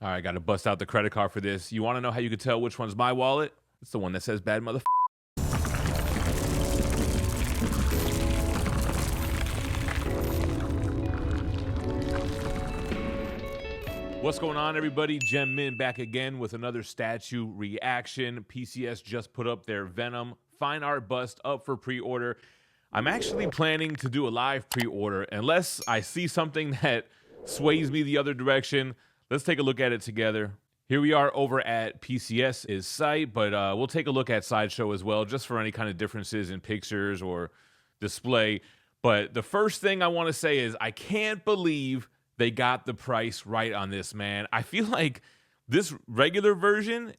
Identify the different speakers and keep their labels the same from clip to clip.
Speaker 1: All right, got to bust out the credit card for this. You want to know how you can tell which one's my wallet? It's the one that says bad mother. What's going on, everybody? Gem Min back again with another statue reaction. PCS just put up their Venom Fine Art Bust up for pre-order. I'm actually planning to do a live pre-order unless I see something that sways me the other direction. Let's take a look at it together. Here we are over at PCS's site, but we'll take a look at Sideshow as well, just for any kind of differences in pictures or display. But the first thing I want to say is I can't believe they got the price right on this, man. I feel like this regular version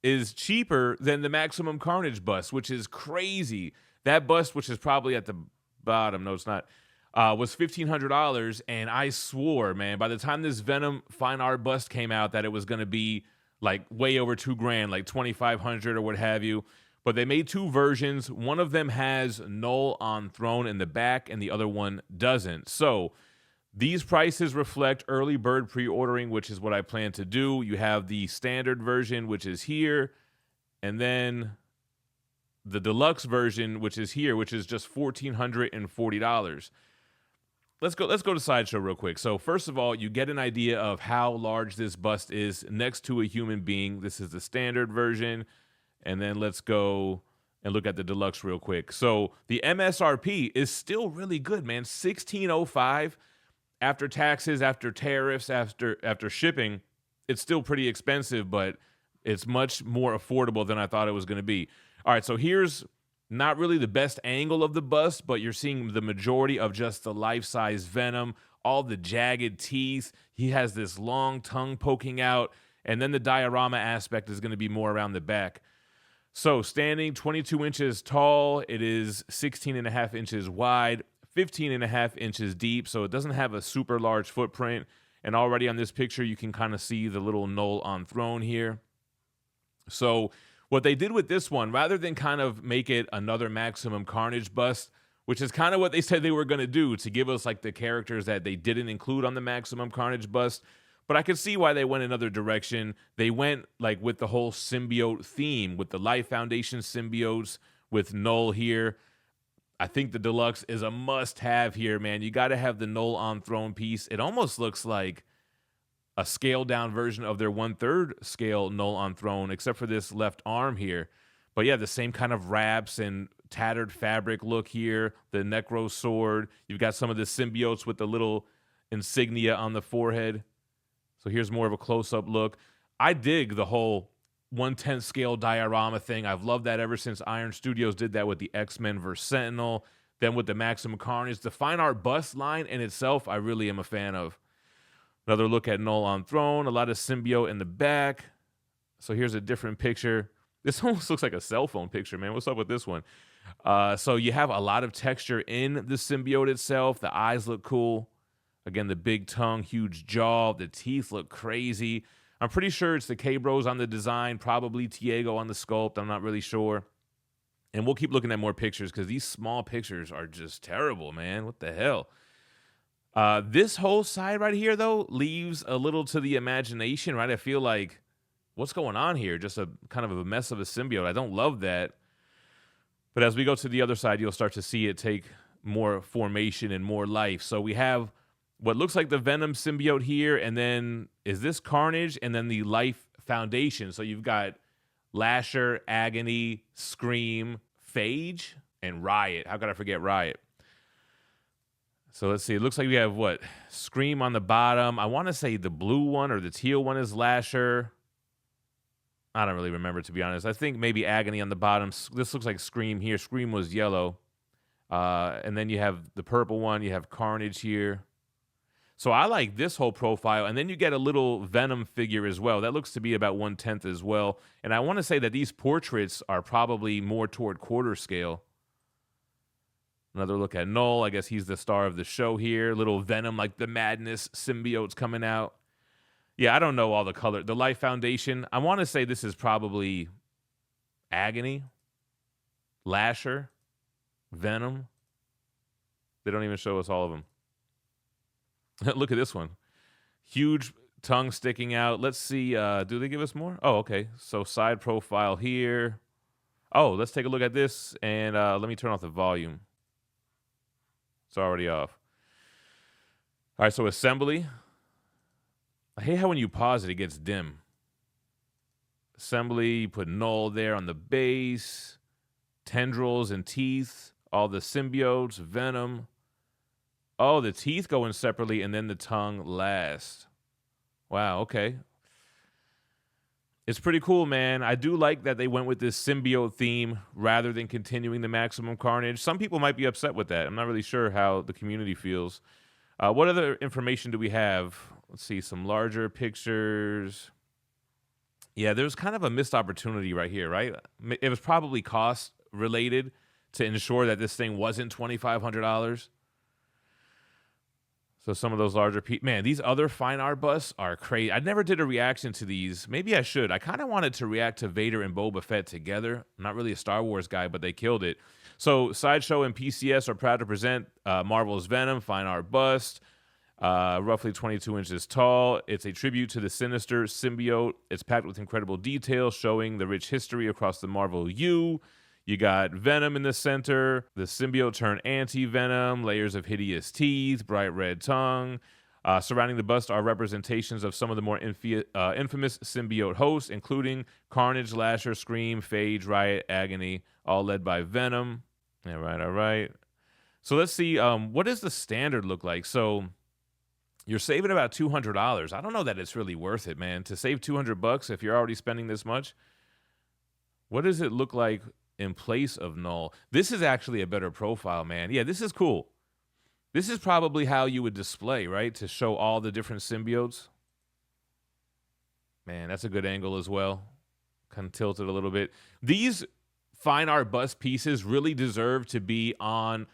Speaker 1: is cheaper than the Maximum Carnage bust, which is crazy. That bust, which is probably at the bottom, no, it's not, was $1,500, and I swore, man, by the time this Venom Fine Art Bust came out that it was going to be like way over $2,000, like $2,500 or what have you. But they made two versions. One of them has Null on Throne in the back, and the other one doesn't. So these prices reflect early bird pre-ordering, which is what I plan to do. You have the standard version, which is here, and then the deluxe version, which is here, which is just $1,440. Let's go to Sideshow real quick. So first of all, you get an idea of how large this bust is next to a human being. This is the standard version. And then let's go and look at the deluxe real quick. So the MSRP is still really good, man. $1,605 after taxes, after tariffs, after shipping. It's still pretty expensive, but it's much more affordable than I thought it was going to be. All right, so here's not really the best angle of the bust, but you're seeing the majority of just the life-size Venom, all the jagged teeth. He has this long tongue poking out, and then the diorama aspect is going to be more around the back. So standing 22 inches tall, it is 16.5 inches wide, 15.5 inches deep, so it doesn't have a super large footprint. And already on this picture, you can kind of see the little Null on Throne here. So what they did with this one, rather than kind of make it another Maximum Carnage bust, which is kind of what they said they were going to do to give us like the characters that they didn't include on the Maximum Carnage bust, but I could see why they went another direction. They went like with the whole symbiote theme, with the Life Foundation symbiotes, with Null here. I think the deluxe is a must-have here, man. You got to have the Null on Throne piece. It almost looks like a scaled-down version of their 1/3 scale Null on Throne, except for this left arm here. But yeah, the same kind of wraps and tattered fabric look here. The Necro sword. You've got some of the symbiotes with the little insignia on the forehead. So here's more of a close-up look. I dig the whole 1/10 scale diorama thing. I've loved that ever since Iron Studios did that with the X-Men vs. Sentinel, then with the Maximum Carnage. The Fine Art Bust line in itself, I really am a fan of. Another look at Null on Throne, a lot of symbiote in the back. So here's a different picture. This almost looks like a cell phone picture, man. What's up with this one? So you have a lot of texture in the symbiote itself. The eyes look cool. Again, the big tongue, huge jaw. The teeth look crazy. I'm pretty sure it's the K-Bros on the design, probably Tiago on the sculpt. I'm not really sure. And we'll keep looking at more pictures because these small pictures are just terrible, man. What the hell? This whole side right here, though, leaves a little to the imagination, right? I feel like, what's going on here? Just a kind of a mess of a symbiote. I don't love that. But as we go to the other side, you'll start to see it take more formation and more life. So we have what looks like the Venom symbiote here, and then is this Carnage, and then the Life Foundation. So you've got Lasher, Agony, Scream, Phage, and Riot. How could I forget Riot? So let's see. It looks like we have what? Scream on the bottom. I want to say the blue one or the teal one is Lasher. I don't really remember, to be honest. I think maybe Agony on the bottom. This looks like Scream here. Scream was yellow. And then you have the purple one. You have Carnage here. So I like this whole profile. And then you get a little Venom figure as well. That looks to be about 1/10 as well. And I want to say that these portraits are probably more toward quarter scale. Another look at Null. I guess he's the star of the show here. Little Venom, like the Madness symbiotes coming out. Yeah, I don't know all the color. The Life Foundation. I want to say this is probably Agony, Lasher, Venom. They don't even show us all of them. Look at this one. Huge tongue sticking out. Let's see. Do they give us more? Oh, okay. So side profile here. Oh, let's take a look at this, and let me turn off the volume. It's already off. All right, so assembly. I hate how when you pause it, it gets dim. Assembly, you put null there on the base. Tendrils and teeth. All the symbiotes, venom. Oh, the teeth go in separately, and then the tongue last. Wow, okay. It's pretty cool, man. I do like that they went with this symbiote theme rather than continuing the maximum carnage. Some people might be upset with that. I'm not really sure how the community feels. What other information do we have? Let's see, some larger pictures. Yeah, there's kind of a missed opportunity right here, right? It was probably cost related to ensure that this thing wasn't $2,500. So some of those larger man, these other fine art busts are crazy. I never did a reaction to these. Maybe I should. I kind of wanted to react to Vader and Boba Fett together. I'm not really a Star Wars guy, but they killed it. So Sideshow and PCS are proud to present Marvel's Venom Fine Art Bust, roughly 22 inches tall. It's a tribute to the sinister symbiote. It's packed with incredible details showing the rich history across the Marvel U. You got Venom in the center, the symbiote turned anti-venom, layers of hideous teeth, bright red tongue. Surrounding the bust are representations of some of the more infamous symbiote hosts, including Carnage, Lasher, Scream, Phage, Riot, Agony, all led by Venom. All right. So let's see, what does the standard look like? So you're saving about $200. I don't know that it's really worth it, man. To save $200 if you're already spending this much. What does it look like in place of null? This is actually a better profile, man. Yeah, this is cool. This is probably how you would display, right? To show all the different symbiotes. Man, that's a good angle as well. Kind of tilted a little bit. These fine art bust pieces really deserve to be on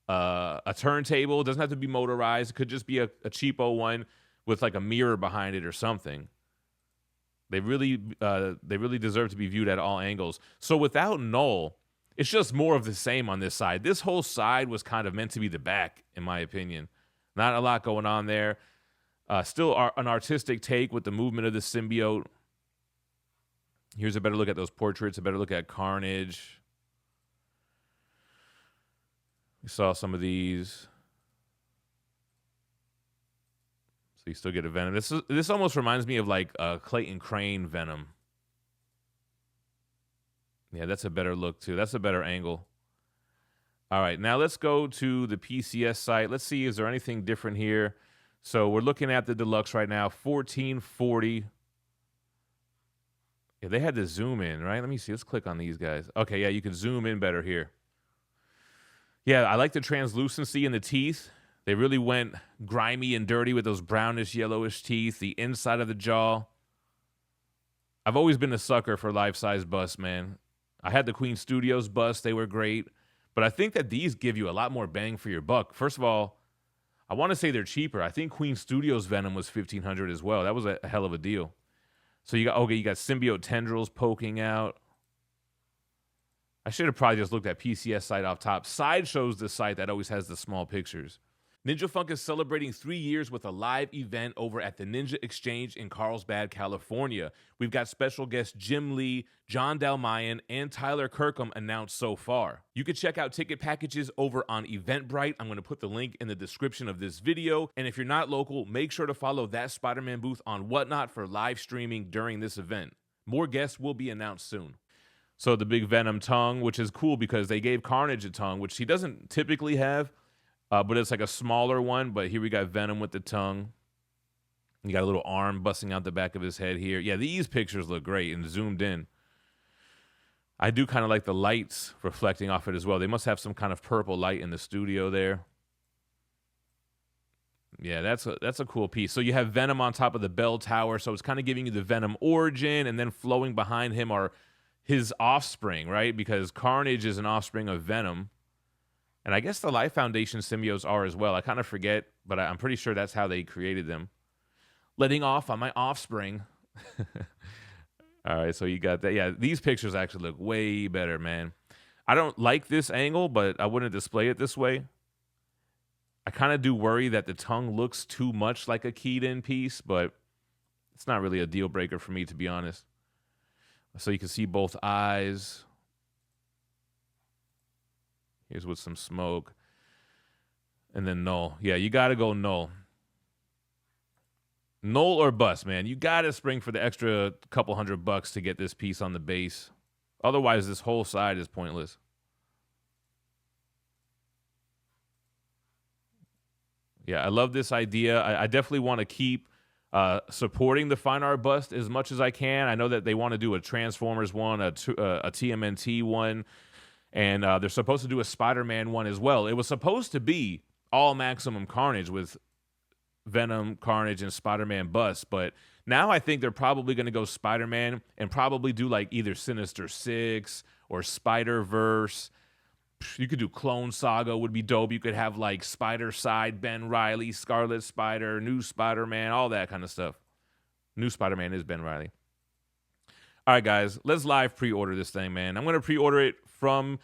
Speaker 1: a turntable. It doesn't have to be motorized. It could just be a cheapo one with like a mirror behind it or something. They really deserve to be viewed at all angles. So without null, it's just more of the same on this side. This whole side was kind of meant to be the back, in my opinion. Not a lot going on there. Still an artistic take with the movement of the symbiote. Here's a better look at those portraits, a better look at Carnage. We saw some of these. So you still get a Venom. This almost reminds me of like Clayton Crane Venom. Yeah, that's a better look too. That's a better angle. All right, now let's go to the PCS site. Let's see, is there anything different here? So we're looking at the deluxe right now, $1,440. Yeah, they had to zoom in, right? Let me see. Let's click on these guys. Okay, yeah, you can zoom in better here. Yeah, I like the translucency in the teeth. They really went grimy and dirty with those brownish, yellowish teeth, the inside of the jaw. I've always been a sucker for life-size busts, man. I had the Queen Studios bust. They were great. But I think that these give you a lot more bang for your buck. First of all, I want to say they're cheaper. I think Queen Studios Venom was $1,500 as well. That was a hell of a deal. So you got symbiote tendrils poking out. I should have probably just looked at PCS site off top. Sideshow's the site that always has the small pictures. Ninja Funk is celebrating 3 years with a live event over at the Ninja Exchange in Carlsbad, California. We've got special guests Jim Lee, John Dalmayan, and Tyler Kirkham announced so far. You can check out ticket packages over on Eventbrite. I'm going to put the link in the description of this video. And if you're not local, make sure to follow that Spider-Man booth on Whatnot for live streaming during this event. More guests will be announced soon. So the big Venom tongue, which is cool because they gave Carnage a tongue, which he doesn't typically have. But it's like a smaller one. But here we got Venom with the tongue. You got a little arm busting out the back of his head here. Yeah, these pictures look great and zoomed in. I do kind of like the lights reflecting off it as well. They must have some kind of purple light in the studio there. Yeah, that's a cool piece. So you have Venom on top of the bell tower. So it's kind of giving you the Venom origin. And then flowing behind him are his offspring, right? Because Carnage is an offspring of Venom. And I guess the Life Foundation symbiotes are as well. I kind of forget, but I'm pretty sure that's how they created them. Letting off on my offspring. All right, so you got that. Yeah, these pictures actually look way better, man. I don't like this angle, but I wouldn't display it this way. I kind of do worry that the tongue looks too much like a keyed-in piece, but It's not really a deal breaker for me, to be honest. So you can see both eyes. Here's with some smoke. And then null. Yeah, you got to go null. Null or bust, man. You got to spring for the extra couple $100 to get this piece on the base. Otherwise, this whole side is pointless. Yeah, I love this idea. I definitely want to keep supporting the Fine Art Bust as much as I can. I know that they want to do a Transformers one, a TMNT one, and they're supposed to do a Spider-Man one as well. It was supposed to be all Maximum Carnage with Venom, Carnage, and Spider-Man Bust, but now I think they're probably going to go Spider-Man and probably do like either Sinister 6 or Spider-Verse. You could do Clone Saga, would be dope. You could have like Spider-Side, Ben Reilly, Scarlet Spider, New Spider-Man, all that kind of stuff. New Spider-Man is Ben Reilly. All right, guys, let's live pre-order this thing, man. I'm going to pre-order it from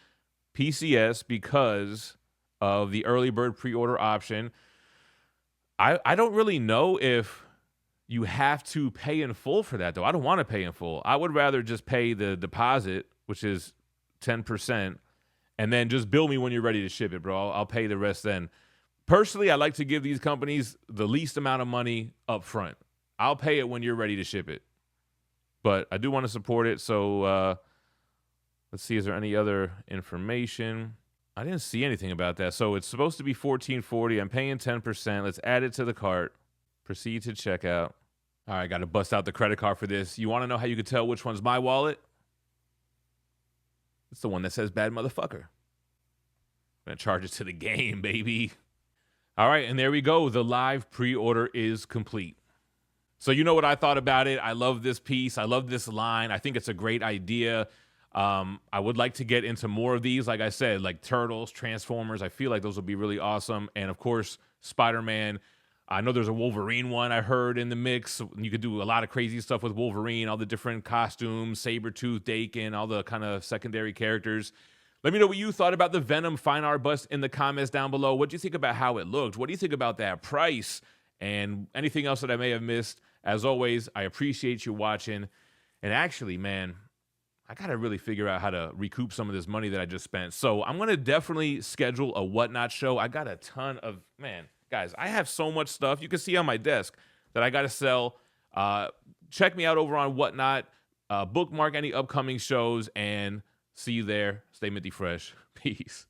Speaker 1: PCS because of the early bird pre-order option. I don't really know if you have to pay in full for that, though. I don't want to pay in full. I would rather just pay the deposit, which is 10%, and then just bill me when you're ready to ship it, bro. I'll pay the rest then. Personally, I like to give these companies the least amount of money up front. I'll pay it when you're ready to ship it. But I do want to support it, so let's see. Is there any other information? I didn't see anything about that. So it's supposed to be $14.40. I'm paying 10%. Let's add it to the cart. Proceed to checkout. All right, got to bust out the credit card for this. You want to know how you can tell which one's my wallet? It's the one that says bad motherfucker. I'm going to charge it to the game, baby. All right, and there we go. The live pre-order is complete. So you know what I thought about it. I love this piece. I love this line. I think it's a great idea. I would like to get into more of these, like I said, like Turtles, Transformers. I feel like those would be really awesome. And, of course, Spider-Man. I know there's a Wolverine one I heard in the mix. You could do a lot of crazy stuff with Wolverine, all the different costumes, Sabretooth, Daken, all the kind of secondary characters. Let me know what you thought about the Venom Fine Art Bust in the comments down below. What do you think about how it looked? What do you think about that price? And anything else that I may have missed. As always, I appreciate you watching. And actually, man, I got to really figure out how to recoup some of this money that I just spent. So I'm going to definitely schedule a Whatnot show. I got a ton of, man, guys, I have so much stuff you can see on my desk that I got to sell. Check me out over on Whatnot. Bookmark any upcoming shows and see you there. Stay minty fresh. Peace.